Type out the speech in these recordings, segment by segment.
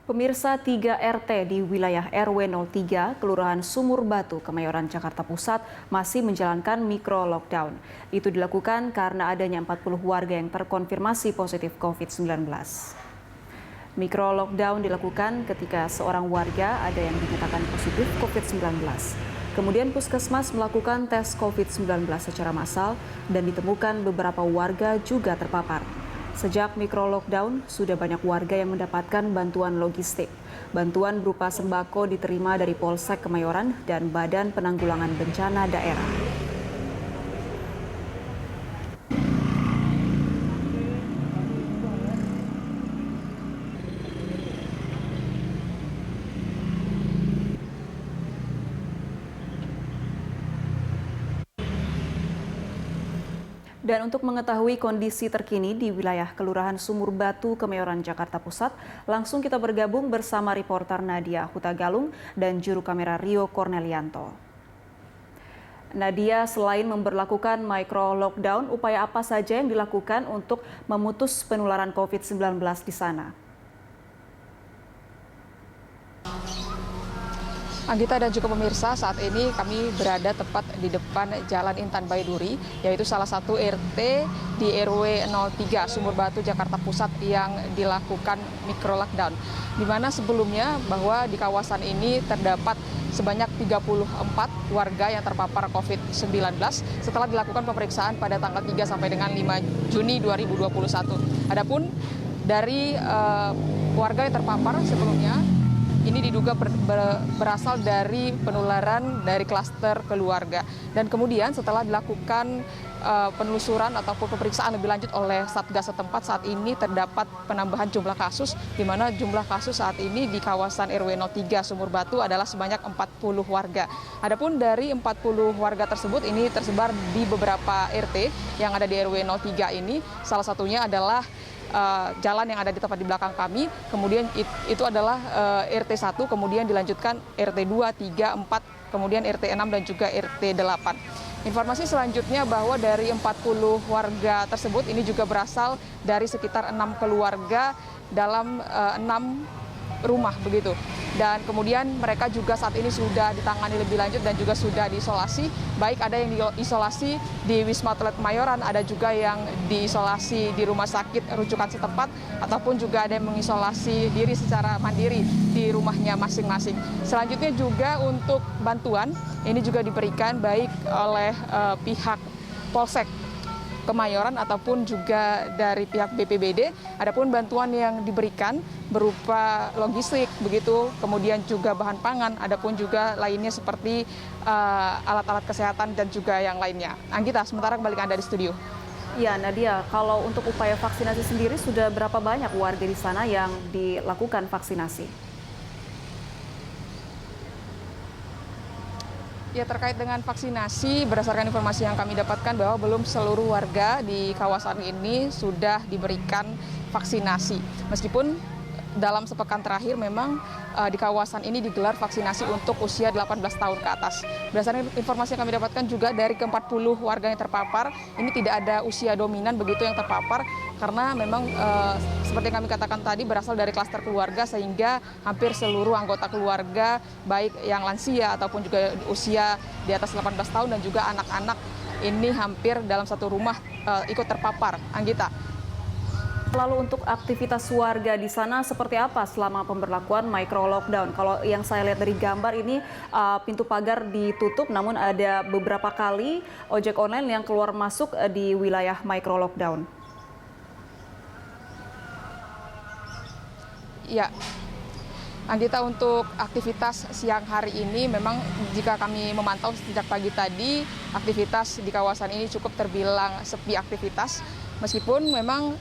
Pemirsa 3 RT di wilayah RW 03, Kelurahan Sumur Batu, Kemayoran, Jakarta Pusat masih menjalankan mikro lockdown. Itu dilakukan karena adanya 40 warga yang terkonfirmasi positif COVID-19. Mikro lockdown dilakukan ketika seorang warga ada yang dinyatakan positif COVID-19. Kemudian puskesmas melakukan tes COVID-19 secara massal dan ditemukan beberapa warga juga terpapar. Sejak mikro lockdown, sudah banyak warga yang mendapatkan bantuan logistik. Bantuan berupa sembako diterima dari Polsek Kemayoran dan Badan Penanggulangan Bencana Daerah. Dan untuk mengetahui kondisi terkini di wilayah Kelurahan Sumur Batu, Kemayoran, Jakarta Pusat, langsung kita bergabung bersama reporter Nadia Hutagalung dan juru kamera Rio Cornelianto. Nadia, selain memberlakukan micro lockdown, upaya apa saja yang dilakukan untuk memutus penularan COVID-19 di sana? Anggita dan juga pemirsa, saat ini kami berada tepat di depan Jalan Intan Baiduri, yaitu salah satu RT di RW 03 Sumur Batu, Jakarta Pusat yang dilakukan mikro lockdown. Di mana sebelumnya bahwa di kawasan ini terdapat sebanyak 34 warga yang terpapar COVID-19 setelah dilakukan pemeriksaan pada tanggal 3 sampai dengan 5 Juni 2021. Adapun dari warga yang terpapar sebelumnya, ini diduga berasal dari penularan dari klaster keluarga. Dan kemudian setelah dilakukan penelusuran ataupun pemeriksaan lebih lanjut oleh Satgas setempat, saat ini terdapat penambahan jumlah kasus, di mana jumlah kasus saat ini di kawasan RW 03 Sumur Batu adalah sebanyak 40 warga. Adapun dari 40 warga tersebut ini tersebar di beberapa RT yang ada di RW 03 ini, salah satunya adalah jalan yang ada di tempat di belakang kami, kemudian itu adalah RT 1, kemudian dilanjutkan RT 2, 3, 4, kemudian RT 6 dan juga RT 8. Informasi selanjutnya bahwa dari 40 warga tersebut ini juga berasal dari sekitar 6 keluarga dalam 6 rumah begitu. Dan kemudian mereka juga saat ini sudah ditangani lebih lanjut dan juga sudah diisolasi. Baik ada yang diisolasi di Wisma Atlet Kemayoran, ada juga yang diisolasi di rumah sakit rujukan setempat, ataupun juga ada yang mengisolasi diri secara mandiri di rumahnya masing-masing. Selanjutnya juga untuk bantuan, ini juga diberikan baik oleh pihak Polsek Kemayoran ataupun juga dari pihak BPBD. Adapun bantuan yang diberikan berupa logistik begitu, kemudian juga bahan pangan, adapun juga lainnya seperti alat-alat kesehatan dan juga yang lainnya. Anggita, sementara kembali ke Anda di studio. Ya, Nadia, kalau untuk upaya vaksinasi sendiri sudah berapa banyak warga di sana yang dilakukan vaksinasi? Ya, terkait dengan vaksinasi, berdasarkan informasi yang kami dapatkan bahwa belum seluruh warga di kawasan ini sudah diberikan vaksinasi. Meskipun dalam sepekan terakhir memang di kawasan ini digelar vaksinasi untuk usia 18 tahun ke atas. Berdasarkan informasi yang kami dapatkan juga dari ke-40 warga yang terpapar, ini tidak ada usia dominan begitu yang terpapar, karena memang seperti yang kami katakan tadi berasal dari klaster keluarga, sehingga hampir seluruh anggota keluarga baik yang lansia ataupun juga usia di atas 18 tahun dan juga anak-anak ini hampir dalam satu rumah ikut terpapar. Anggita. Lalu untuk aktivitas warga di sana seperti apa selama pemberlakuan micro lockdown? Kalau yang saya lihat dari gambar ini pintu pagar ditutup, namun ada beberapa kali ojek online yang keluar masuk di wilayah micro lockdown. Ya, Anggita, untuk aktivitas siang hari ini memang jika kami memantau sejak pagi tadi, aktivitas di kawasan ini cukup terbilang sepi aktivitas. Meskipun memang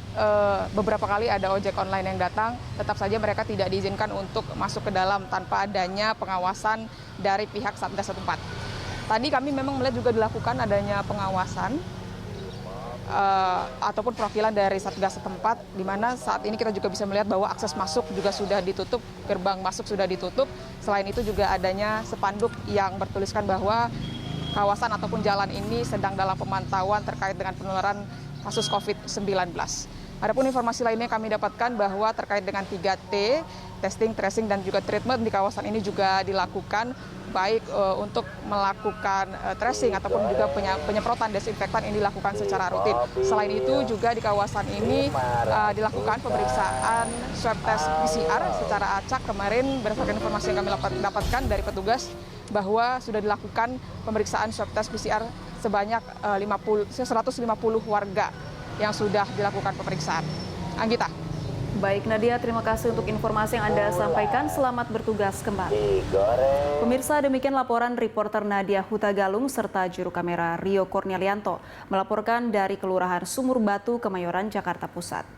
beberapa kali ada ojek online yang datang, tetap saja mereka tidak diizinkan untuk masuk ke dalam tanpa adanya pengawasan dari pihak Satgas setempat. Tadi kami memang melihat juga dilakukan adanya pengawasan ataupun perwakilan dari Satgas setempat, di mana saat ini kita juga bisa melihat bahwa akses masuk juga sudah ditutup, gerbang masuk sudah ditutup. Selain itu juga adanya spanduk yang bertuliskan bahwa kawasan ataupun jalan ini sedang dalam pemantauan terkait dengan penularan kasus COVID-19. Adapun informasi lainnya kami dapatkan bahwa terkait dengan 3T testing, tracing, dan juga treatment di kawasan ini juga dilakukan, baik untuk melakukan tracing ataupun juga penyemprotan desinfektan ini dilakukan secara rutin. Selain itu juga di kawasan ini dilakukan pemeriksaan swab test PCR secara acak. Kemarin berdasarkan informasi yang kami dapatkan dari petugas bahwa sudah dilakukan pemeriksaan swab test PCR sebanyak 150 warga yang sudah dilakukan pemeriksaan. Anggita. Baik Nadia, terima kasih untuk informasi yang Anda sampaikan. Selamat bertugas kembali. Pemirsa, demikian laporan reporter Nadia Hutagalung serta juru kamera Rio Cornelianto melaporkan dari Kelurahan Sumur Batu, Kemayoran, Jakarta Pusat.